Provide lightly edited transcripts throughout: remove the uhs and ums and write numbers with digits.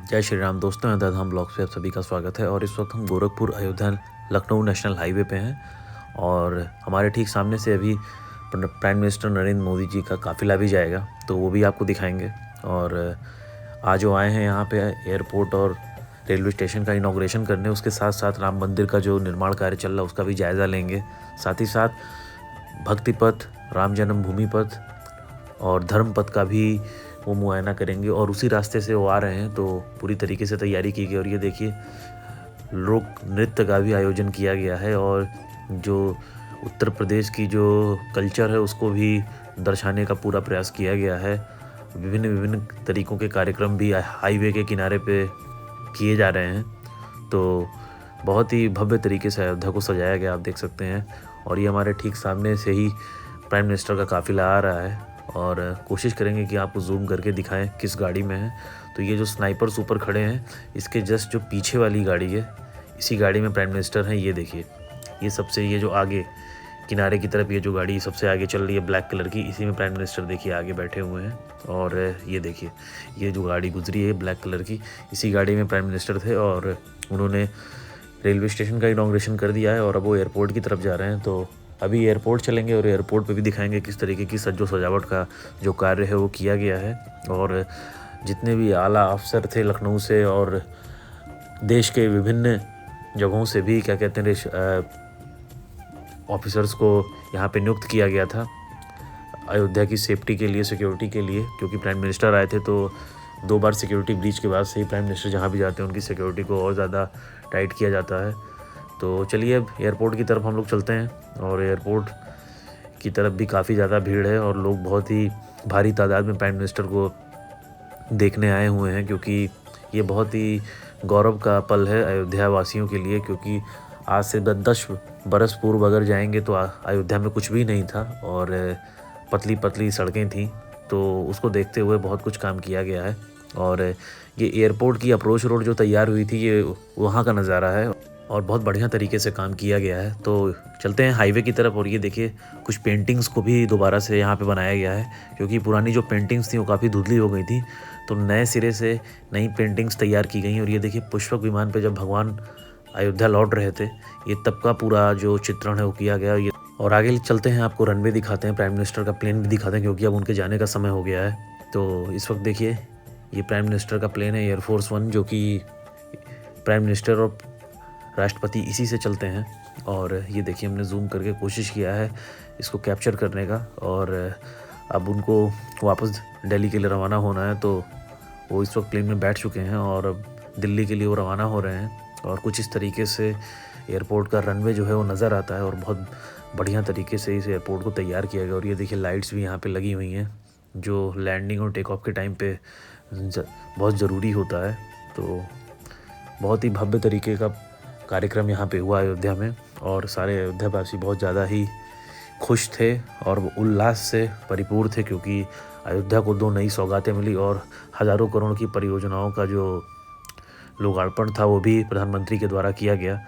जय श्री राम दोस्तों, अंधाधाम ब्लॉग पे आप सभी का स्वागत है। और इस वक्त हम गोरखपुर अयोध्या लखनऊ नेशनल हाईवे पे हैं और हमारे ठीक सामने से अभी प्राइम मिनिस्टर नरेंद्र मोदी जी का काफ़िला भी जाएगा, तो वो भी आपको दिखाएंगे। और आज जो आए हैं यहाँ पे एयरपोर्ट और रेलवे स्टेशन का इनॉग्रेशन करने, उसके साथ साथ राम मंदिर का जो निर्माण कार्य चल रहा है उसका भी जायज़ा लेंगे। साथ ही साथ भक्ति पथ, राम जन्मभूमि पथ और धर्म पथ का भी वो मुआयना करेंगे। और उसी रास्ते से वो आ रहे हैं, तो पूरी तरीके से तैयारी की गई। और ये देखिए, लोक नृत्य का भी आयोजन किया गया है और जो उत्तर प्रदेश की जो कल्चर है उसको भी दर्शाने का पूरा प्रयास किया गया है। विभिन्न विभिन्न तरीक़ों के कार्यक्रम भी हाईवे के किनारे पे किए जा रहे हैं। तो बहुत ही भव्य तरीके से अयोध्या को सजाया गया, आप देख सकते हैं। और ये हमारे ठीक सामने से ही प्राइम मिनिस्टर का काफ़िला आ रहा है और कोशिश करेंगे कि आपको जूम करके दिखाएं किस गाड़ी में है। तो ये जो स्नाइपर्स ऊपर खड़े हैं, इसके जस्ट जो पीछे वाली गाड़ी है, इसी गाड़ी में प्राइम मिनिस्टर हैं। ये देखिए, ये जो आगे किनारे की तरफ ये जो गाड़ी सबसे आगे चल रही है ब्लैक कलर की, इसी में प्राइम मिनिस्टर देखिए आगे बैठे हुए हैं। और ये देखिए, ये जो गाड़ी गुजरी है ब्लैक कलर की, इसी गाड़ी में प्राइम मिनिस्टर थे और उन्होंने रेलवे स्टेशन का इनॉग्रेशन कर दिया है और अब वो एयरपोर्ट की तरफ जा रहे हैं। तो अभी एयरपोर्ट चलेंगे और एयरपोर्ट पे भी दिखाएंगे किस तरीके की सजावट का जो कार्य है वो किया गया है। और जितने भी आला अफसर थे लखनऊ से और देश के विभिन्न जगहों से भी क्या कहते हैं ऑफिसर्स को यहाँ पे नियुक्त किया गया था अयोध्या की सेफ्टी के लिए, सिक्योरिटी के लिए। क्योंकि प्राइम मिनिस्टर आए थे तो 2 बार सिक्योरिटी ब्रीच के बाद से ही प्राइम मिनिस्टर जहाँ भी जाते हैं उनकी सिक्योरिटी को और ज़्यादा टाइट किया जाता है। तो चलिए अब एयरपोर्ट की तरफ हम लोग चलते हैं। और एयरपोर्ट की तरफ भी काफ़ी ज़्यादा भीड़ है और लोग बहुत ही भारी तादाद में प्राइम मिनिस्टर को देखने आए हुए हैं, क्योंकि ये बहुत ही गौरव का पल है अयोध्या वासियों के लिए। क्योंकि आज से 10 बरस पूर्व अगर जाएंगे तो अयोध्या में कुछ भी नहीं था और पतली पतली सड़कें थीं। तो उसको देखते हुए बहुत कुछ काम किया गया है। और ये एयरपोर्ट की अप्रोच रोड जो तैयार हुई थी, ये वहाँ का नज़ारा है और बहुत बढ़िया तरीके से काम किया गया है। तो चलते हैं हाईवे की तरफ। और ये देखिए, कुछ पेंटिंग्स को भी दोबारा से यहाँ पे बनाया गया है, क्योंकि पुरानी जो पेंटिंग्स थी वो काफ़ी धुंधली हो गई थी। तो नए सिरे से नई पेंटिंग्स तैयार की गई। और ये देखिए, पुष्पक विमान पे जब भगवान अयोध्या लौट रहे थे, ये तब का पूरा जो चित्रण है वो किया गया। ये और आगे चलते हैं, आपको रनवे दिखाते हैं, प्राइम मिनिस्टर का प्लेन भी दिखाते हैं, क्योंकि अब उनके जाने का समय हो गया है। तो इस वक्त देखिए, ये प्राइम मिनिस्टर का प्लेन है एयरफोर्स 1, जो कि प्राइम मिनिस्टर और राष्ट्रपति इसी से चलते हैं। और ये देखिए, हमने जूम करके कोशिश किया है इसको कैप्चर करने का। और अब उनको वापस दिल्ली के लिए रवाना होना है, तो वो इस वक्त प्लेन में बैठ चुके हैं और अब दिल्ली के लिए वो रवाना हो रहे हैं। और कुछ इस तरीके से एयरपोर्ट का रनवे जो है वो नज़र आता है और बहुत बढ़िया तरीके से इस एयरपोर्ट को तैयार किया गया। और ये देखिए, लाइट्स भी यहाँ पे लगी हुई हैं, जो लैंडिंग और टेक ऑफ के टाइम पे बहुत ज़रूरी होता है। तो बहुत ही भव्य तरीके का कार्यक्रम यहाँ पे हुआ अयोध्या में और सारे अयोध्यावासी बहुत ज़्यादा ही खुश थे और उल्लास से परिपूर्ण थे, क्योंकि अयोध्या को 2 नई सौगातें मिली और हज़ारों करोड़ की परियोजनाओं का जो लोकार्पण था वो भी प्रधानमंत्री के द्वारा किया गया।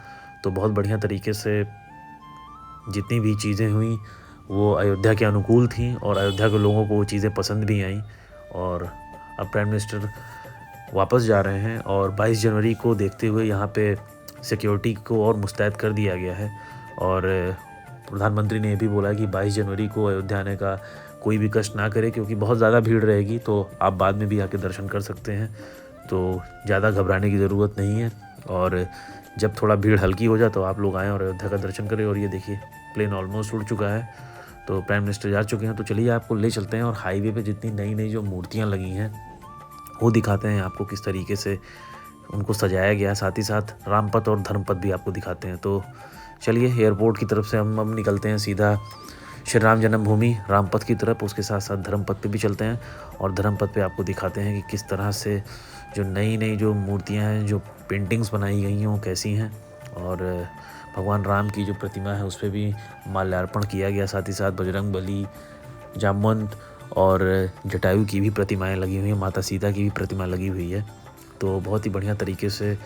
तो बहुत बढ़िया तरीके से जितनी भी चीज़ें हुई वो अयोध्या के अनुकूल थीं और अयोध्या के लोगों को वो चीज़ें पसंद भी आईं। और अब प्राइम मिनिस्टर वापस जा रहे हैं और 22 जनवरी को देखते हुए यहाँ पे सिक्योरिटी को और मुस्तैद कर दिया गया है। और प्रधानमंत्री ने ये भी बोला कि 22 जनवरी को अयोध्या आने का कोई भी कष्ट ना करे, क्योंकि बहुत ज़्यादा भीड़ रहेगी, तो आप बाद में भी आके दर्शन कर सकते हैं। तो ज़्यादा घबराने की ज़रूरत नहीं है। और जब थोड़ा भीड़ हल्की हो जाए तो आप लोग आएँ और अयोध्या का दर्शन करें। और ये देखिए, प्लेन ऑलमोस्ट उड़ चुका है, तो प्राइम मिनिस्टर जा चुके हैं। तो चलिए आपको ले चलते हैं और हाईवे पे जितनी नई नई जो मूर्तियाँ लगी हैं वो दिखाते हैं आपको, किस तरीके से उनको सजाया गया। साथ ही साथ रामपथ और धर्मपथ भी आपको दिखाते हैं। तो चलिए, एयरपोर्ट की तरफ से हम अब निकलते हैं सीधा श्री राम जन्मभूमि रामपथ की तरफ। उसके साथ साथ धर्मपथ पे भी चलते हैं और धर्मपथ पे आपको दिखाते हैं कि किस तरह से जो नई नई जो मूर्तियां हैं, जो पेंटिंग्स बनाई गई हैं, वो कैसी हैं। और भगवान राम की जो प्रतिमा है उस पर भी माल्यार्पण किया गया। साथ ही साथ बजरंग बली, जामवंत और जटायु की भी प्रतिमाएं लगी हुई हैं, माता सीता की भी प्रतिमा लगी हुई है। तो बहुत ही बढ़िया तरीके से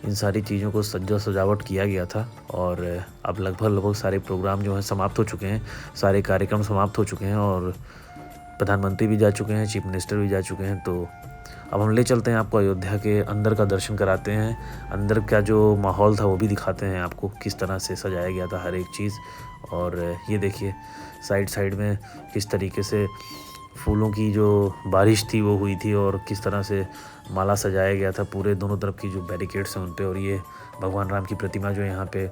इन सारी चीज़ों को सजावट किया गया था। और अब लगभग सारे प्रोग्राम जो हैं समाप्त हो चुके हैं, सारे कार्यक्रम समाप्त हो चुके हैं और प्रधानमंत्री भी जा चुके हैं, चीफ मिनिस्टर भी जा चुके हैं। तो अब हम ले चलते हैं आपको अयोध्या के अंदर का दर्शन कराते हैं। अंदर का जो माहौल था वो भी दिखाते हैं आपको, किस तरह से सजाया गया था हर एक चीज़। और ये देखिए साइड साइड में किस तरीके से फूलों की जो बारिश थी वो हुई थी और किस तरह से माला सजाया गया था पूरे दोनों तरफ की जो बैरिकेड्स हैं उन पे। और ये भगवान राम की प्रतिमा जो यहाँ पे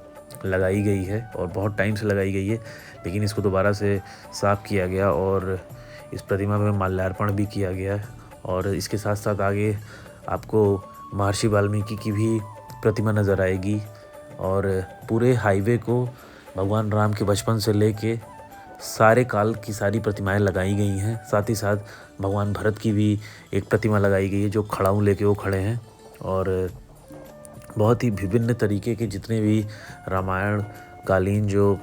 लगाई गई है और बहुत टाइम से लगाई गई है, लेकिन इसको दोबारा से साफ़ किया गया और इस प्रतिमा में माल्यार्पण भी किया गया है। और इसके साथ साथ आगे आपको महर्षि वाल्मीकि की भी प्रतिमा नज़र आएगी। और पूरे हाईवे को भगवान राम के बचपन से लेके सारे काल की सारी प्रतिमाएं लगाई गई हैं। साथ ही साथ भगवान भरत की भी एक प्रतिमा लगाई गई है जो खड़ाऊँ लेके वो खड़े हैं। और बहुत ही विभिन्न तरीके के जितने भी रामायण कालीन जो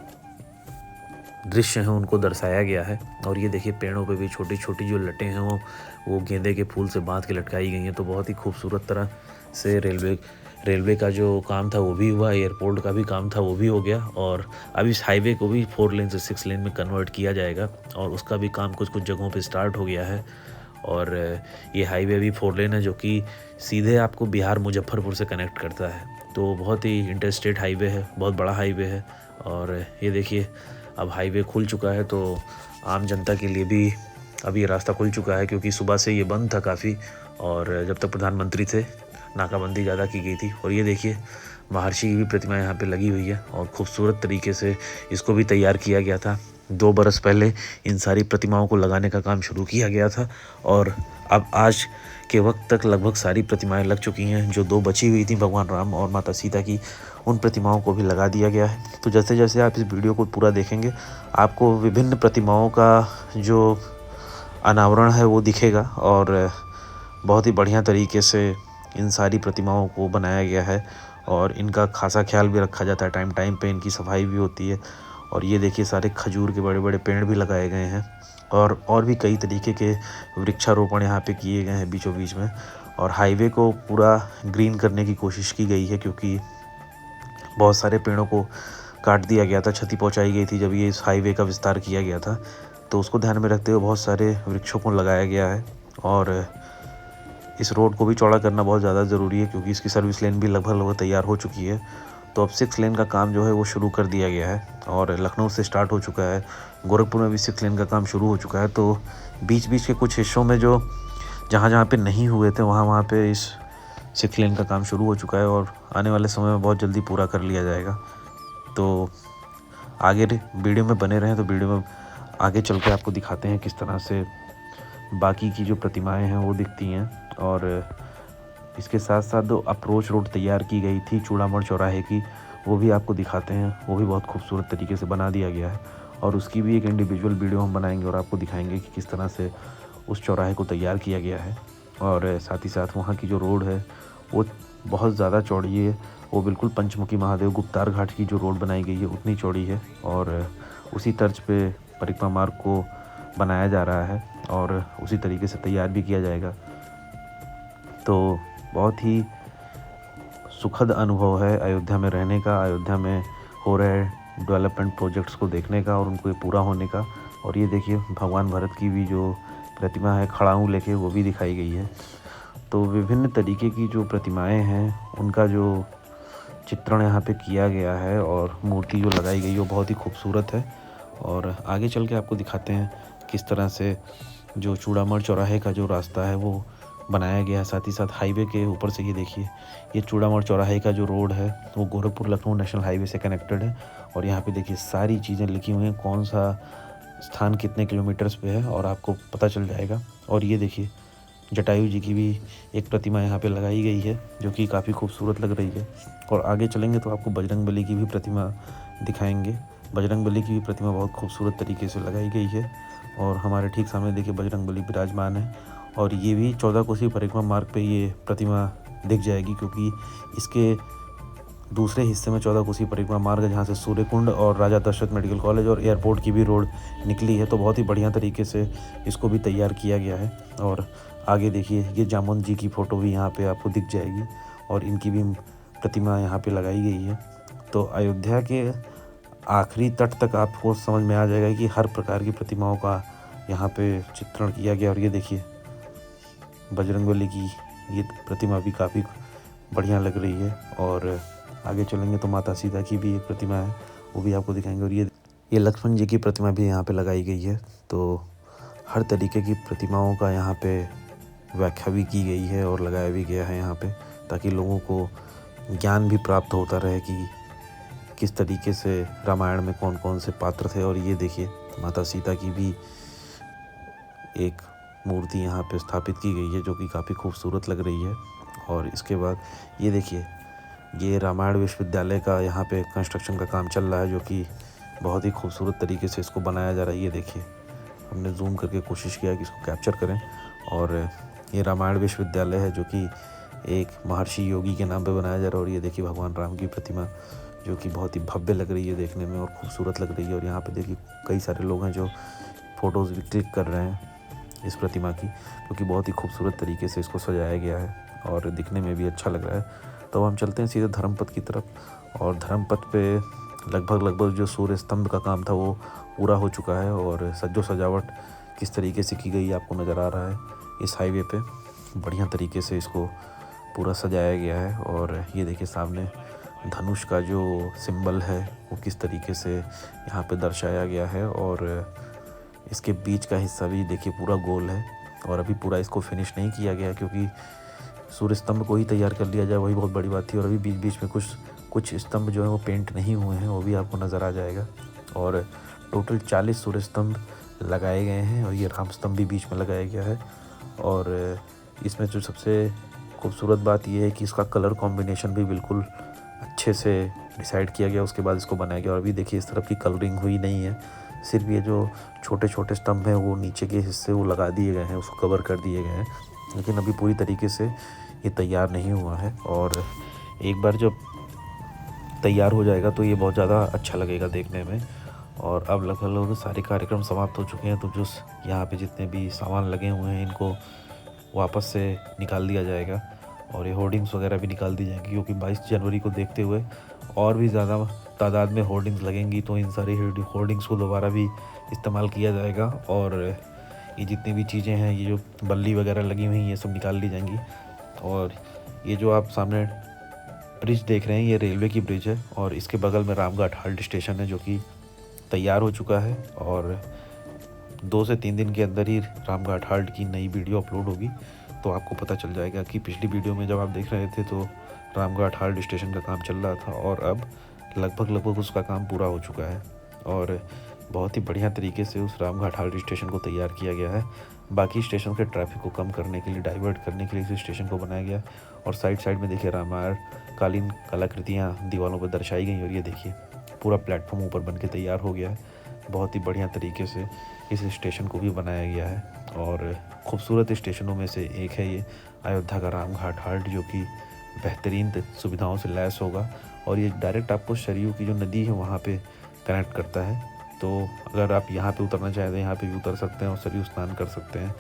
दृश्य हैं उनको दर्शाया गया है। और ये देखिए पेड़ों पे भी छोटी छोटी जो लटें हैं वो गेंदे के फूल से बांध के लटकाई गई हैं। तो बहुत ही खूबसूरत तरह से रेलवे का जो काम था वो भी हुआ, एयरपोर्ट का भी काम था वो भी हो गया। और अब इस हाईवे को भी 4 लेन से 6 लेन में कन्वर्ट किया जाएगा और उसका भी काम कुछ कुछ जगहों पे स्टार्ट हो गया है। और ये हाईवे भी 4 लेन है जो कि सीधे आपको बिहार मुजफ्फरपुर से कनेक्ट करता है। तो बहुत ही इंटरस्टेट हाईवे है, बहुत बड़ा हाईवे है। और ये देखिए अब हाईवे खुल चुका है तो आम जनता के लिए भी अब ये रास्ता खुल चुका है, क्योंकि सुबह से ये बंद था काफ़ी। और जब तक प्रधानमंत्री थे नाकाबंदी ज़्यादा की गई थी। और ये देखिए महर्षि की भी प्रतिमा यहाँ पे लगी हुई है और खूबसूरत तरीके से इसको भी तैयार किया गया था। 2 बरस पहले इन सारी प्रतिमाओं को लगाने का काम शुरू किया गया था और अब आज के वक्त तक लगभग सारी प्रतिमाएं लग चुकी हैं। जो 2 बची हुई थी भगवान राम और माता सीता की, उन प्रतिमाओं को भी लगा दिया गया है। तो जैसे जैसे आप इस वीडियो को पूरा देखेंगे आपको विभिन्न प्रतिमाओं का जो अनावरण है वो दिखेगा। और बहुत ही बढ़िया तरीके से इन सारी प्रतिमाओं को बनाया गया है और इनका खासा ख्याल भी रखा जाता है। टाइम टाइम पे इनकी सफाई भी होती है। और ये देखिए सारे खजूर के बड़े बड़े पेड़ भी लगाए गए हैं और भी कई तरीके के वृक्षारोपण यहाँ पे किए गए हैं बीचों बीच में। और हाईवे को पूरा ग्रीन करने की कोशिश की गई है, क्योंकि बहुत सारे पेड़ों को काट दिया गया था, क्षति पहुँचाई गई थी जब ये इस हाईवे का विस्तार किया गया था। तो उसको ध्यान में रखते हुए बहुत सारे वृक्षों को लगाया गया है। और इस रोड को भी चौड़ा करना बहुत ज़्यादा ज़रूरी है, क्योंकि इसकी सर्विस लेन भी लगभग तैयार हो चुकी है। तो अब 6 लेन का काम जो है वो शुरू कर दिया गया है और लखनऊ से स्टार्ट हो चुका है। गोरखपुर में भी 6 लेन का काम शुरू हो चुका है। तो बीच बीच के कुछ हिस्सों में जो जहाँ पे नहीं हुए थे वहाँ पे इस 6 लेन का काम शुरू हो चुका है और आने वाले समय में बहुत जल्दी पूरा कर लिया जाएगा। तो आगे वीडियो में बने रहें। तो वीडियो में आगे चल के आपको दिखाते हैं किस तरह से बाकी की जो प्रतिमाएं हैं वो दिखती हैं। और इसके साथ साथ जो अप्रोच रोड तैयार की गई थी चूड़ामण चौराहे की, वो भी आपको दिखाते हैं। वो भी बहुत खूबसूरत तरीके से बना दिया गया है और उसकी भी एक इंडिविजुअल वीडियो हम बनाएंगे और आपको दिखाएंगे कि किस तरह से उस चौराहे को तैयार किया गया है। और साथ ही साथ वहाँ की जो रोड है वो बहुत ज़्यादा चौड़ी है। वो बिल्कुल पंचमुखी महादेव गुप्तार घाट की जो रोड बनाई गई है उतनी चौड़ी है और उसी तर्ज पे परिक्रमा मार्ग को बनाया जा रहा है और उसी तरीके से तैयार भी किया जाएगा। तो बहुत ही सुखद अनुभव है अयोध्या में रहने का, अयोध्या में हो रहे डेवलपमेंट प्रोजेक्ट्स को देखने का और उनको पूरा होने का। और ये देखिए भगवान भरत की भी जो प्रतिमा है खड़ाऊँ लेके, वो भी दिखाई गई है। तो विभिन्न तरीके की जो प्रतिमाएं हैं उनका जो चित्रण यहाँ पे किया गया है और मूर्ति जो लगाई गई है वो बहुत ही खूबसूरत है। और आगे चल के आपको दिखाते हैं किस तरह से जो चूड़ामण चौराहे का जो रास्ता है वो बनाया गया है। साथ ही साथ हाईवे के ऊपर से ये देखिए, ये चूड़ामण चौराहे का जो रोड है वो गोरखपुर लखनऊ नेशनल हाईवे से कनेक्टेड है। और यहाँ पे देखिए सारी चीज़ें लिखी हुई हैं, कौन सा स्थान कितने किलोमीटर्स पे है और आपको पता चल जाएगा। और ये देखिए जटायु जी की भी एक प्रतिमा यहाँ पे लगाई गई है जो कि काफ़ी खूबसूरत लग रही है। और आगे चलेंगे तो आपको बजरंगबली की भी प्रतिमा दिखाएंगे। बजरंगबली की भी प्रतिमा बहुत खूबसूरत तरीके से लगाई गई है और हमारे ठीक सामने देखिए बजरंगबली विराजमान है। और ये भी 14 कोसी परिक्रमा मार्ग पे ये प्रतिमा दिख जाएगी, क्योंकि इसके दूसरे हिस्से में 14 कोसी परिक्रमा मार्ग है जहाँ से सूर्यकुंड और राजा दशरथ मेडिकल कॉलेज और एयरपोर्ट की भी रोड निकली है। तो बहुत ही बढ़िया तरीके से इसको भी तैयार किया गया है। और आगे देखिए ये जामुन जी की फ़ोटो भी यहाँ पे आपको दिख जाएगी और इनकी भी प्रतिमा यहाँ पे लगाई गई है। तो अयोध्या के आखिरी तट तक आपको समझ में आ जाएगा कि हर प्रकार की प्रतिमाओं का यहाँ पे चित्रण किया गया। और ये देखिए बजरंगबली की ये प्रतिमा भी काफ़ी बढ़िया लग रही है। और आगे चलेंगे तो माता सीता की भी एक प्रतिमा है, वो भी आपको दिखाएंगे। और ये लक्ष्मण जी की प्रतिमा भी यहाँ पे लगाई गई है। तो हर तरीके की प्रतिमाओं का यहाँ पे व्याख्या भी की गई है और लगाया भी गया है यहाँ पे, ताकि लोगों को ज्ञान भी प्राप्त होता रहे कि किस तरीके से रामायण में कौन कौन से पात्र थे। और ये देखिए माता सीता की भी एक मूर्ति यहाँ पे स्थापित की गई है, जो कि काफ़ी खूबसूरत लग रही है। और इसके बाद ये देखिए, ये रामायण विश्वविद्यालय का यहाँ पे कंस्ट्रक्शन का काम चल रहा है, जो कि बहुत ही खूबसूरत तरीके से इसको बनाया जा रहा है। ये देखिए, हमने जूम करके कोशिश किया कि इसको कैप्चर करें। और ये रामायण विश्वविद्यालय है, जो कि एक महर्षि योगी के नाम पे बनाया जा रहा है। और ये देखिए भगवान राम की प्रतिमा, जो कि बहुत ही भव्य लग रही है देखने में और खूबसूरत लग रही है। और यहाँ पे देखिए कई सारे लोग हैं जो फ़ोटोज़ भी क्लिक कर रहे हैं इस प्रतिमा की, क्योंकि बहुत ही खूबसूरत तरीके से इसको सजाया गया है और दिखने में भी अच्छा लग रहा है। तो हम चलते हैं सीधे धर्मपथ की तरफ। और धर्मपथ पे लगभग जो सूर्य स्तंभ का काम था वो पूरा हो चुका है। और सज्जो सजावट किस तरीके से की गई आपको नज़र आ रहा है इस हाईवे पे, बढ़िया तरीके से इसको पूरा सजाया गया है। और ये देखिए सामने धनुष का जो सिंबल है वो किस तरीके से यहाँ पे दर्शाया गया है। और इसके बीच का हिस्सा भी देखिए पूरा गोल है। और अभी पूरा इसको फिनिश नहीं किया गया, क्योंकि सूर्य स्तंभ को ही तैयार कर लिया जाए वही बहुत बड़ी बात थी। और अभी बीच बीच में कुछ स्तंभ जो है वो पेंट नहीं हुए हैं, वो भी आपको नज़र आ जाएगा। और टोटल 40 सूर्य स्तंभ लगाए गए हैं और ये राम स्तंभ भी बीच में लगाया गया है। और इसमें जो सबसे खूबसूरत बात ये है कि इसका कलर कॉम्बिनेशन भी बिल्कुल अच्छे से डिसाइड किया गया, उसके बाद इसको बनाया गया। और अभी देखिए इस तरफ की कलरिंग हुई नहीं है, सिर्फ ये जो छोटे छोटे स्तंभ हैं वो नीचे के हिस्से वो लगा दिए गए हैं, उसको कवर कर दिए गए हैं। लेकिन अभी पूरी तरीके से ये तैयार नहीं हुआ है। और एक बार जब तैयार हो जाएगा तो ये बहुत ज़्यादा अच्छा लगेगा देखने में। और अब लगभग सारे कार्यक्रम समाप्त हो चुके हैं, तो जो यहाँ पे जितने भी सामान लगे हुए हैं इनको वापस से निकाल दिया जाएगा। और ये होर्डिंग्स वगैरह भी निकाल दी जाएंगी, क्योंकि 22 जनवरी को देखते हुए और भी ज़्यादा तादाद में होर्डिंग्स लगेंगी, तो इन सारी होर्डिंग्स को दोबारा भी इस्तेमाल किया जाएगा। और ये जितनी भी चीज़ें हैं, ये जो बल्ली वगैरह लगी हुई हैं, ये सब निकाल दी जाएंगी। और ये जो आप सामने ब्रिज देख रहे हैं, ये रेलवे की ब्रिज है। और इसके बगल में रामघाट हाल्ट स्टेशन है, जो कि तैयार हो चुका है। और 2 से 3 दिन के अंदर ही रामघाट हाल्ट की नई वीडियो अपलोड होगी, तो आपको पता चल जाएगा कि पिछली वीडियो में जब आप देख रहे थे तो रामघाट हाल्ट स्टेशन का काम चल रहा था, और अब लगभग उसका काम पूरा हो चुका है। और बहुत ही बढ़िया तरीके से उस रामघाट हाल्ट स्टेशन को तैयार किया गया है। बाकी स्टेशन के ट्रैफिक को कम करने के लिए, डाइवर्ट करने के लिए इस स्टेशन को बनाया गया। और साइड में देखिए रामायण कालीन कलाकृतियाँ दीवारों पर दर्शाई गई। और ये देखिए पूरा प्लेटफॉर्म ऊपर बन के तैयार हो गया है। बहुत ही बढ़िया तरीके से इस स्टेशन को भी बनाया गया है। और खूबसूरत स्टेशनों में से एक है ये अयोध्या का रामघाट हाल्ट, जो कि बेहतरीन सुविधाओं से लैस होगा। और ये डायरेक्ट आपको सरयू की जो नदी है वहाँ पे कनेक्ट करता है। तो अगर आप यहाँ पे उतरना चाहें तो यहाँ पे भी उतर सकते हैं और सरयू स्नान कर सकते हैं।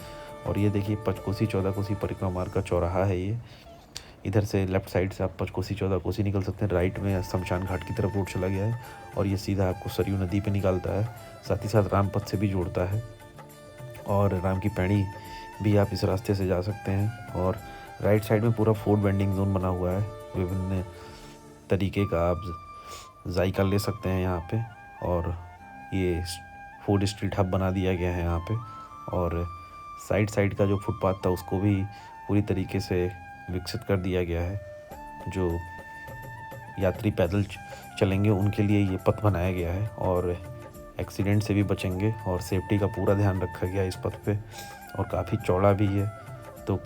और ये देखिए पंचकोसी 14 कोसी परिक्रमा मार्ग का चौराहा है ये। इधर से लेफ्ट साइड से आप पंचकोसी 14 कोसी निकल सकते हैं, राइट में शमशान घाट की तरफ रोड चला गया है और ये सीधा आपको सरयू नदी पे निकालता है, साथ ही साथ रामपथ से भी जोड़ता है। और राम की पैड़ी भी आप इस रास्ते से जा सकते हैं। और राइट साइड में पूरा फूड वेंडिंग जोन बना हुआ है, विभिन्न तरीके का आप जायका ले सकते हैं यहाँ पे। और ये फूड स्ट्रीट हब बना दिया गया है यहाँ पे। और साइड का जो फुटपाथ था उसको भी पूरी तरीके से विकसित कर दिया गया है। जो यात्री पैदल चलेंगे उनके लिए ये पथ बनाया गया है और एक्सीडेंट से भी बचेंगे और सेफ्टी का पूरा ध्यान रखा गया है इस पथ पे। और काफ़ी चौड़ा भी है, तो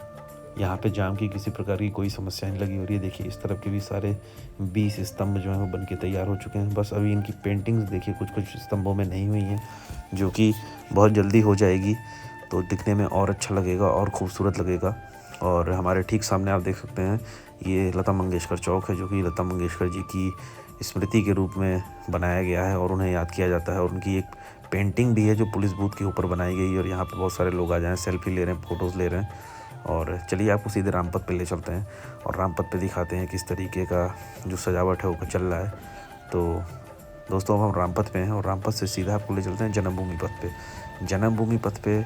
यहाँ पे जाम की किसी प्रकार की कोई समस्या नहीं लगी। और ये देखिए इस तरफ के भी सारे 20 स्तंभ जो हैं वो बन के तैयार हो चुके हैं। बस अभी इनकी पेंटिंग्स देखिए कुछ स्तंभों में नहीं हुई हैं, जो कि बहुत जल्दी हो जाएगी, तो दिखने में और अच्छा लगेगा और ख़ूबसूरत लगेगा। और हमारे ठीक सामने आप देख सकते हैं ये लता मंगेशकर चौक है, जो कि लता मंगेशकर जी की स्मृति के रूप में बनाया गया है और उन्हें याद किया जाता है। और उनकी एक पेंटिंग भी है जो पुलिस बूथ के ऊपर बनाई गई है। और यहाँ पे बहुत सारे लोग आ जाएँ, सेल्फी ले रहे हैं, फ़ोटोज़ ले रहे हैं। और चलिए आपको सीधे रामपथ पे ले चलते हैं और रामपथ पे दिखाते हैं किस तरीके का जो सजावट है वो चल रहा है। तो दोस्तों अब हम रामपथ पे हैं और रामपथ से सीधा आपको ले चलते हैं जन्मभूमि पथ पे। जन्मभूमि पथ पे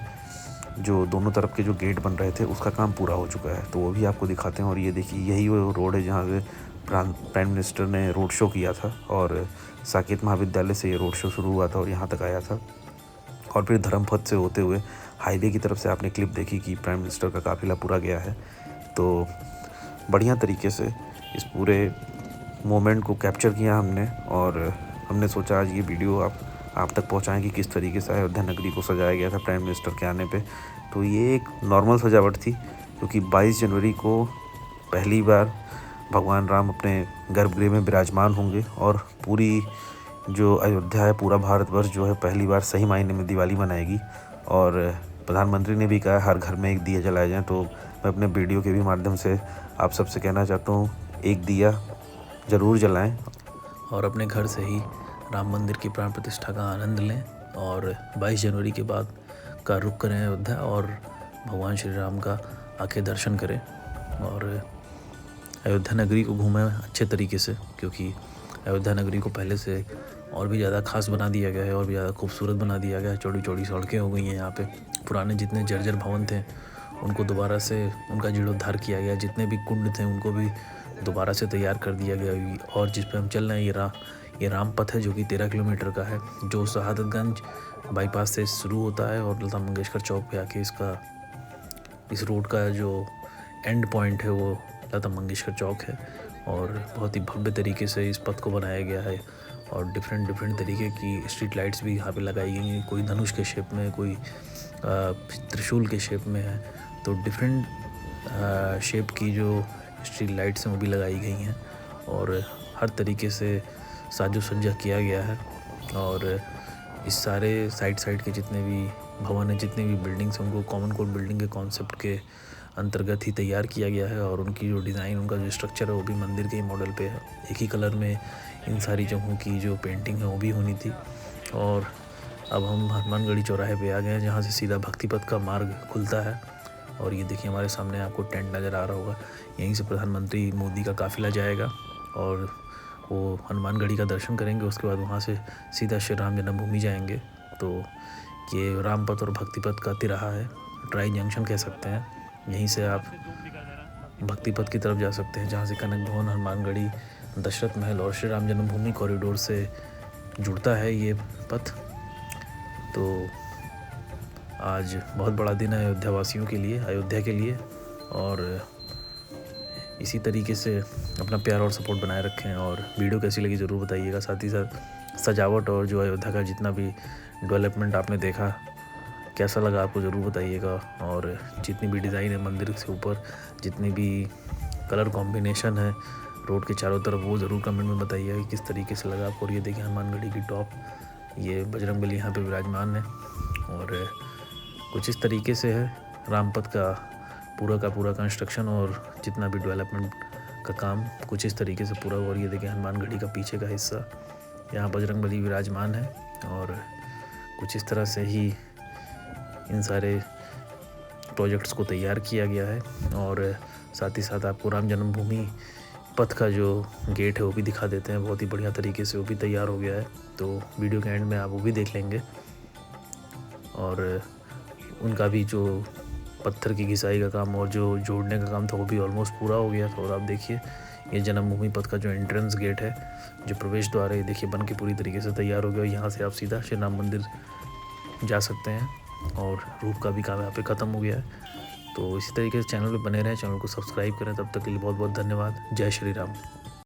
जो दोनों तरफ के जो गेट बन रहे थे उसका काम पूरा हो चुका है, तो वो भी आपको दिखाते हैं। और ये देखिए यही वो रोड है जहाँ से प्राइम मिनिस्टर ने रोड शो किया था और साकेत महाविद्यालय से ये रोड शो शुरू हुआ था और यहाँ तक आया था और फिर धर्मपथ से होते हुए हाईवे की तरफ से आपने क्लिप देखी कि प्राइम मिनिस्टर का काफ़िला पूरा गया है। तो बढ़िया तरीके से इस पूरे मोमेंट को कैप्चर किया हमने और हमने सोचा आज ये वीडियो आप तक पहुंचाएं कि किस तरीके से अयोध्या नगरी को सजाया गया था प्राइम मिनिस्टर के आने पे। तो ये एक नॉर्मल सजावट थी क्योंकि 22 जनवरी को पहली बार भगवान राम अपने गर्भगृह में विराजमान होंगे और पूरी जो अयोध्या है, पूरा भारतवर्ष जो है पहली बार सही मायने में दिवाली मनाएगी। और प्रधानमंत्री ने भी कहा हर घर में एक दिया जलाए जाएँ। तो मैं अपने वीडियो के भी माध्यम से आप सबसे कहना चाहता हूँ, एक दिया ज़रूर जलाएं और अपने घर से ही राम मंदिर की प्राण प्रतिष्ठा का आनंद लें और 22 जनवरी के बाद का रुख करें अयोध्या और भगवान श्री राम का आके दर्शन करें और अयोध्या नगरी को घूमें अच्छे तरीके से, क्योंकि अयोध्या नगरी को पहले से और भी ज़्यादा खास बना दिया गया है और भी ज़्यादा खूबसूरत बना दिया गया है। चौड़ी चौड़ी सड़कें हो गई हैं यहाँ पे, पुराने जितने जर्जर भवन थे उनको दोबारा से उनका जीर्णोद्धार किया गया, जितने भी कुंड थे उनको भी दोबारा से तैयार कर दिया गया। और जिस पे हम चल रहे हैं ये राम पथ है जो कि 13 किलोमीटर का है, जो शहादतगंज बाईपास से शुरू होता है और लता मंगेशकर चौक पे आके इस रोड का जो एंड पॉइंट है वो लता मंगेशकर चौक है। और बहुत ही भव्य तरीके से इस पथ को बनाया गया है और डिफरेंट तरीके की स्ट्रीट लाइट्स भी यहाँ पे लगाई गई हैं। कोई धनुष के शेप में, कोई त्रिशूल के शेप में है, तो डिफरेंट शेप की जो स्ट्रीट लाइट्स हैं वो भी लगाई गई हैं और हर तरीके से साजो सज्जा किया गया है। और इस सारे साइड के जितने भी भवन हैं, जितने भी बिल्डिंग्स हैं, उनको कॉमन कोड बिल्डिंग के कॉन्सेप्ट के अंतर्गत ही तैयार किया गया है और उनकी जो डिज़ाइन, उनका जो स्ट्रक्चर है वो भी मंदिर के ही मॉडल पे है। एक ही कलर में इन सारी जगहों की जो पेंटिंग है वो भी होनी थी। और अब हम हनुमानगढ़ी चौराहे पे आ गए हैं जहाँ से सीधा भक्ति पथ का मार्ग खुलता है। और ये देखिए हमारे सामने आपको टेंट नज़र आ रहा होगा, यहीं से प्रधानमंत्री मोदी का काफ़िला जाएगा और वो हनुमानगढ़ी का दर्शन करेंगे। उसके बाद वहाँ से सीधा श्री राम जन्मभूमि जाएंगे। तो ये रामपथ और भक्ति पथ का तिराहा है, ट्राई जंक्शन कह सकते हैं। यहीं से आप भक्ति पथ की तरफ जा सकते हैं जहाँ से कनक भवन, हनुमानगढ़ी, दशरथ महल और श्री राम जन्मभूमि कॉरिडोर से जुड़ता है ये पथ। तो आज बहुत बड़ा दिन है अयोध्या वासियों के लिए, अयोध्या के लिए। और इसी तरीके से अपना प्यार और सपोर्ट बनाए रखें और वीडियो कैसी लगी ज़रूर बताइएगा। साथ ही साथ सजावट और जो अयोध्या का जितना भी डेवलपमेंट आपने देखा कैसा लगा आपको ज़रूर बताइएगा। और जितनी भी डिज़ाइन है मंदिर से ऊपर, जितनी भी कलर कॉम्बिनेशन है रोड के चारों तरफ, वो ज़रूर कमेंट में बताइएगा कि किस तरीके से लगा आपको। और ये देखिए हनुमानगढ़ी की टॉप, ये बजरंगबली यहाँ पे विराजमान है और कुछ इस तरीके से है रामपथ का पूरा कंस्ट्रक्शन और जितना भी डेवलपमेंट का काम कुछ इस तरीके से पूरा। और ये देखिए हनुमानगढ़ी का पीछे का हिस्सा, यहाँ बजरंगबली विराजमान है और कुछ इस तरह से ही इन सारे प्रोजेक्ट्स को तैयार किया गया है। और साथ ही साथ आपको राम जन्मभूमि पथ का जो गेट है वो भी दिखा देते हैं, बहुत ही बढ़िया तरीके से वो भी तैयार हो गया है। तो वीडियो के एंड में आप वो भी देख लेंगे और उनका भी जो पत्थर की घिसाई का काम और जो जोड़ने का काम था वो भी ऑलमोस्ट पूरा हो गया था। और आप देखिए ये जन्मभूमि पथ का जो एंट्रेंस गेट है, जो प्रवेश द्वार है, देखिए बन के पूरी तरीके से तैयार हो गया। यहाँ से आप सीधा श्री राम मंदिर जा सकते हैं और रूफ का भी काम यहाँ पे ख़त्म हो गया है। तो इसी तरीके से चैनल पे बने रहें, चैनल को सब्सक्राइब करें। तब तक के लिए बहुत बहुत धन्यवाद। जय श्री राम।